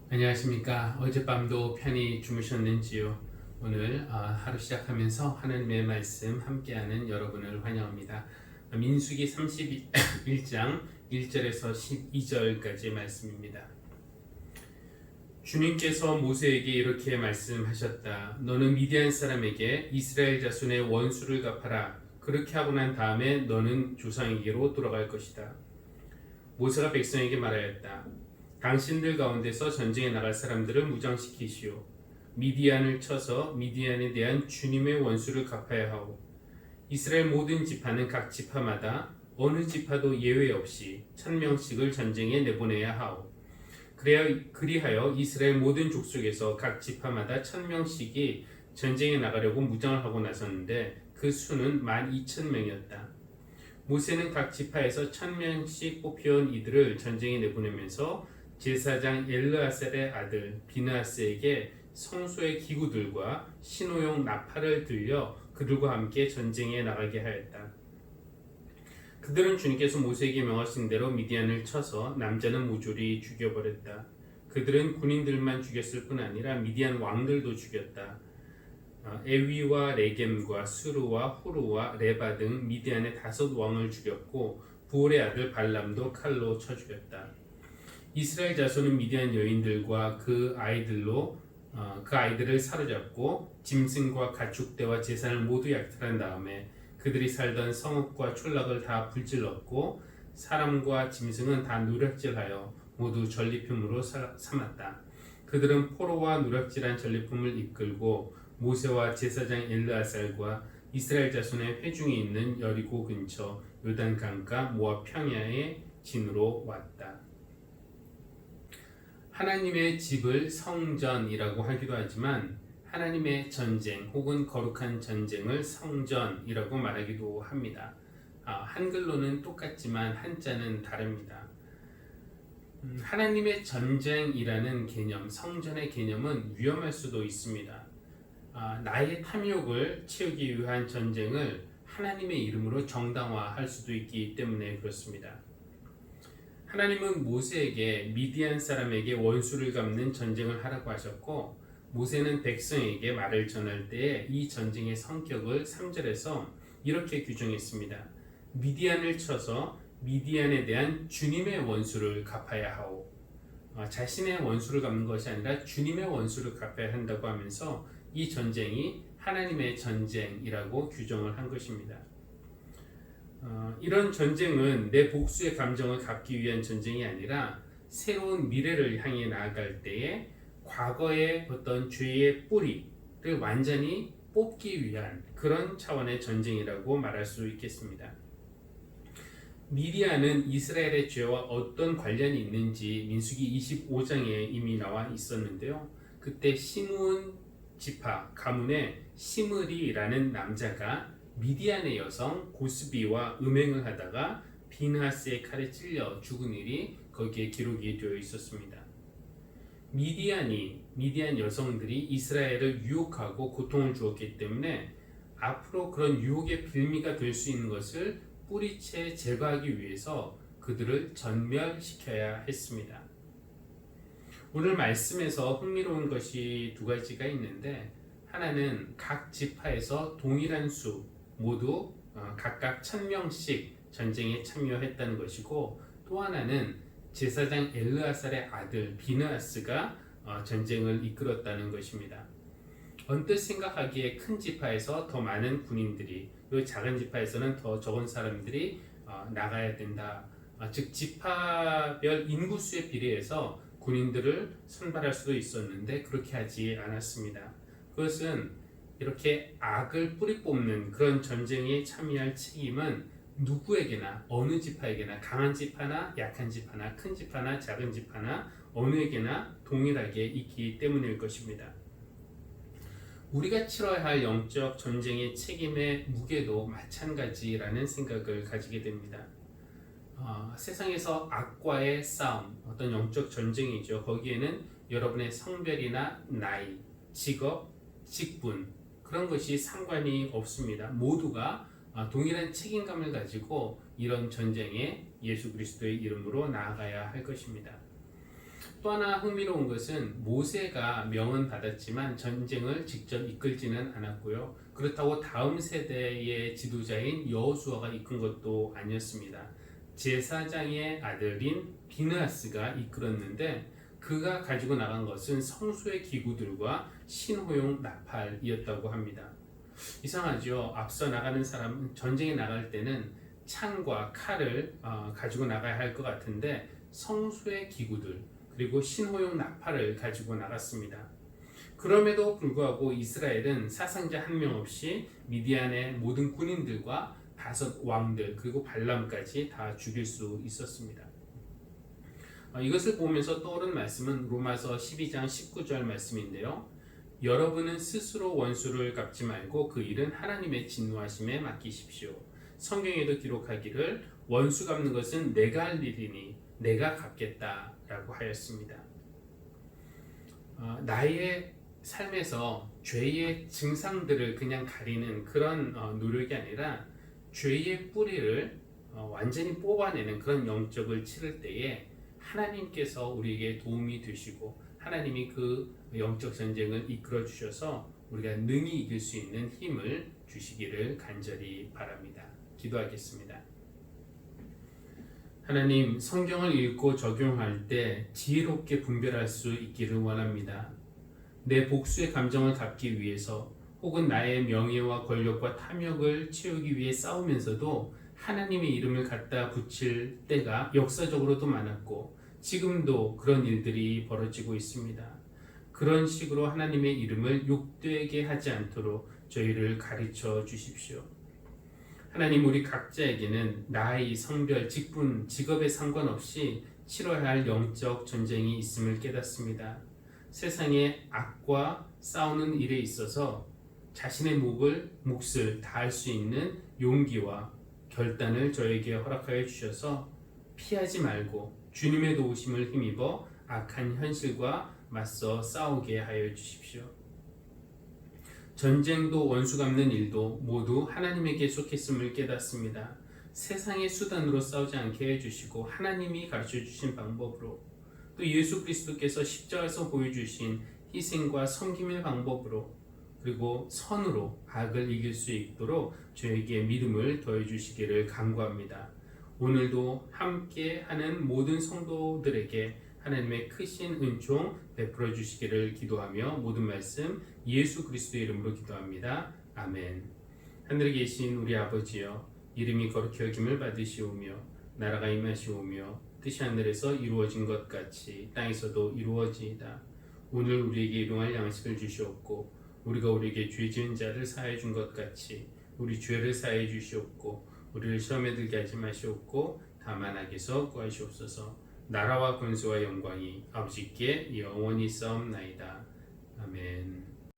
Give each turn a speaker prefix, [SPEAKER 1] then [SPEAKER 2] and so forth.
[SPEAKER 1] 안녕하십니까. 어젯밤도 편히 주무셨는지요? 오늘 하루 시작하면서 하나님의 말씀 함께하는 여러분을 환영합니다. 민수기 31장 1절에서 12절까지의 말씀입니다. 주님께서 모세에게 이렇게 말씀하셨다. 너는 미디안 사람에게 이스라엘 자손의 원수를 갚아라. 그렇게 하고 난 다음에 너는 조상에게로 돌아갈 것이다. 모세가 백성에게 말하였다. 당신들 가운데서 전쟁에 나갈 사람들을 무장시키시오. 미디안을 쳐서 미디안에 대한 주님의 원수를 갚아야 하오. 이스라엘 모든 지파는 각 지파마다 어느 지파도 예외 없이 1000명씩을 전쟁에 내보내야 하오. 그리하여 이스라엘 모든 족속에서 각 지파마다 1000명씩이 전쟁에 나가려고 무장을 하고 나섰는데 그 수는 12,000명이었다. 모세는 각 지파에서 1000명씩 뽑혀온 이들을 전쟁에 내보내면서 제사장 엘르아살의 아들 비느하스에게 성소의 기구들과 신호용 나팔을 들려 그들과 함께 전쟁에 나가게 하였다. 그들은 주님께서 모세에게 명하신 대로 미디안을 쳐서 남자는 모조리 죽여버렸다. 그들은 군인들만 죽였을 뿐 아니라 미디안 왕들도 죽였다. 에위와 레겜과 수르와 후르와 레바 등 미디안의 5왕을 죽였고 부올의 아들 발람도 칼로 쳐 죽였다. 이스라엘 자손은 미디안 여인들과 그 아이들을 사로잡고 짐승과 가축대와 재산을 모두 약탈한 다음에 그들이 살던 성읍과 촌락을 다 불질렀고 사람과 짐승은 다 누락질하여 모두 전리품으로 삼았다. 그들은 포로와 누락질한 전리품을 이끌고 모세와 제사장 엘르아살과 이스라엘 자손의 회중이 있는 여리고 근처 요단 강가 모압 평야의 진으로 왔다. 하나님의 집을 성전이라고 하기도 하지만 하나님의 전쟁 혹은 거룩한 전쟁을 성전이라고 말하기도 합니다. 한글로는 똑같지만 한자는 다릅니다. 하나님의 전쟁이라는 개념, 성전의 개념은 위험할 수도 있습니다. 나의 탐욕을 채우기 위한 전쟁을 하나님의 이름으로 정당화할 수도 있기 때문에 그렇습니다. 하나님은 모세에게 미디안 사람에게 원수를 갚는 전쟁을 하라고 하셨고 모세는 백성에게 말을 전할 때에 이 전쟁의 성격을 3절에서 이렇게 규정했습니다. 미디안을 쳐서 미디안에 대한 주님의 원수를 갚아야 하오. 자신의 원수를 갚는 것이 아니라 주님의 원수를 갚아야 한다고 하면서 이 전쟁이 하나님의 전쟁이라고 규정을 한 것입니다. 이런 전쟁은 내 복수의 감정을 갚기 위한 전쟁이 아니라 새로운 미래를 향해 나아갈 때에 과거의 어떤 죄의 뿌리를 완전히 뽑기 위한 그런 차원의 전쟁이라고 말할 수 있겠습니다. 미디안은 이스라엘의 죄와 어떤 관련이 있는지 민수기 25장에 이미 나와 있었는데요. 그때 시므온 지파 가문의 시므리라는 남자가 미디안의 여성 고스비와 음행을 하다가 비느하스의 칼에 찔려 죽은 일이 거기에 기록이 되어 있었습니다. 미디안 여성들이 이스라엘을 유혹하고 고통을 주었기 때문에 앞으로 그런 유혹의 빌미가 될 수 있는 것을 뿌리채 제거하기 위해서 그들을 전멸시켜야 했습니다. 오늘 말씀에서 흥미로운 것이 두 가지가 있는데 하나는 각 지파에서 동일한 수 모두 각각 1000명씩 전쟁에 참여했다는 것이고 또 하나는 제사장 엘르아살의 아들 비느하스가 전쟁을 이끌었다는 것입니다. 언뜻 생각하기에 큰 지파에서 더 많은 군인들이 그리고 작은 지파에서는 더 적은 사람들이 나가야 된다. 즉 지파별 인구수에 비례해서 군인들을 선발할 수도 있었는데 그렇게 하지 않았습니다. 그것은 이렇게 악을 뿌리 뽑는 그런 전쟁에 참여할 책임은 누구에게나 어느 지파에게나 강한 지파나 약한 지파나 큰 지파나 작은 지파나 어느에게나 동일하게 있기 때문일 것입니다. 우리가 치러야 할 영적 전쟁의 책임의 무게도 마찬가지라는 생각을 가지게 됩니다. 세상에서 악과의 싸움, 어떤 영적 전쟁이죠. 거기에는 여러분의 성별이나 나이, 직업, 직분 그런 것이 상관이 없습니다. 모두가 동일한 책임감을 가지고 이런 전쟁에 예수 그리스도의 이름으로 나아가야 할 것입니다. 또 하나 흥미로운 것은 모세가 명은 받았지만 전쟁을 직접 이끌지는 않았고요. 그렇다고 다음 세대의 지도자인 여호수아가 이끈 것도 아니었습니다. 제사장의 아들인 비느하스가 이끌었는데 그가 가지고 나간 것은 성소의 기구들과 신호용 나팔이었다고 합니다. 이상하죠. 앞서 나가는 사람은 전쟁에 나갈 때는 창과 칼을 가지고 나가야 할 것 같은데 성소의 기구들 그리고 신호용 나팔을 가지고 나갔습니다. 그럼에도 불구하고 이스라엘은 사상자 한 명 없이 미디안의 모든 군인들과 5 왕들 그리고 발람까지 다 죽일 수 있었습니다. 이것을 보면서 떠오른 말씀은 로마서 12장 19절 말씀인데요. 여러분은 스스로 원수를 갚지 말고 그 일은 하나님의 진노하심에 맡기십시오. 성경에도 기록하기를 원수 갚는 것은 내가 할 일이니 내가 갚겠다라고 하였습니다. 나의 삶에서 죄의 증상들을 그냥 가리는 그런 노력이 아니라 죄의 뿌리를 완전히 뽑아내는 그런 영적을 치를 때에 하나님께서 우리에게 도움이 되시고 하나님이 그 영적 전쟁을 이끌어 주셔서 우리가 능히 이길 수 있는 힘을 주시기를 간절히 바랍니다. 기도하겠습니다. 하나님, 성경을 읽고 적용할 때 지혜롭게 분별할 수 있기를 원합니다. 내 복수의 감정을 갚기 위해서 혹은 나의 명예와 권력과 탐욕을 채우기 위해 싸우면서도 하나님의 이름을 갖다 붙일 때가 역사적으로도 많았고 지금도 그런 일들이 벌어지고 있습니다. 그런 식으로 하나님의 이름을 욕되게 하지 않도록 저희를 가르쳐 주십시오. 하나님, 우리 각자에게는 나이, 성별, 직분, 직업에 상관없이 치러야 할 영적 전쟁이 있음을 깨닫습니다. 세상의 악과 싸우는 일에 있어서 자신의 몫을 다할 수 있는 용기와 결단을 저에게 허락하여 주셔서 피하지 말고 주님의 도우심을 힘입어 악한 현실과 맞서 싸우게 하여 주십시오. 전쟁도 원수 갚는 일도 모두 하나님에게 속했음을 깨닫습니다. 세상의 수단으로 싸우지 않게 해주시고 하나님이 가르쳐 주신 방법으로 또 예수 그리스도께서 십자가에서 보여주신 희생과 섬김의 방법으로 그리고 선으로 악을 이길 수 있도록 저에게 믿음을 더해 주시기를 간구합니다. 오늘도 함께 하는 모든 성도들에게 하나님의 크신 은총 베풀어 주시기를 기도하며 모든 말씀 예수 그리스도의 이름으로 기도합니다. 아멘. 하늘에 계신 우리 아버지여, 이름이 거룩히 여김을 받으시오며 나라가 임하시오며 뜻이 하늘에서 이루어진 것 같이 땅에서도 이루어지이다. 오늘 우리에게 일용할 양식을 주시옵고 우리가 우리에게 죄 지은 자를 사하여 준 것 같이 우리 죄를 사하여 주시옵고 우리를 시험에 들게 하지 마시옵고 다만 악에서 구하시옵소서. 나라와 권세와 영광이 아버지께 영원히 싸움나이다. 아멘.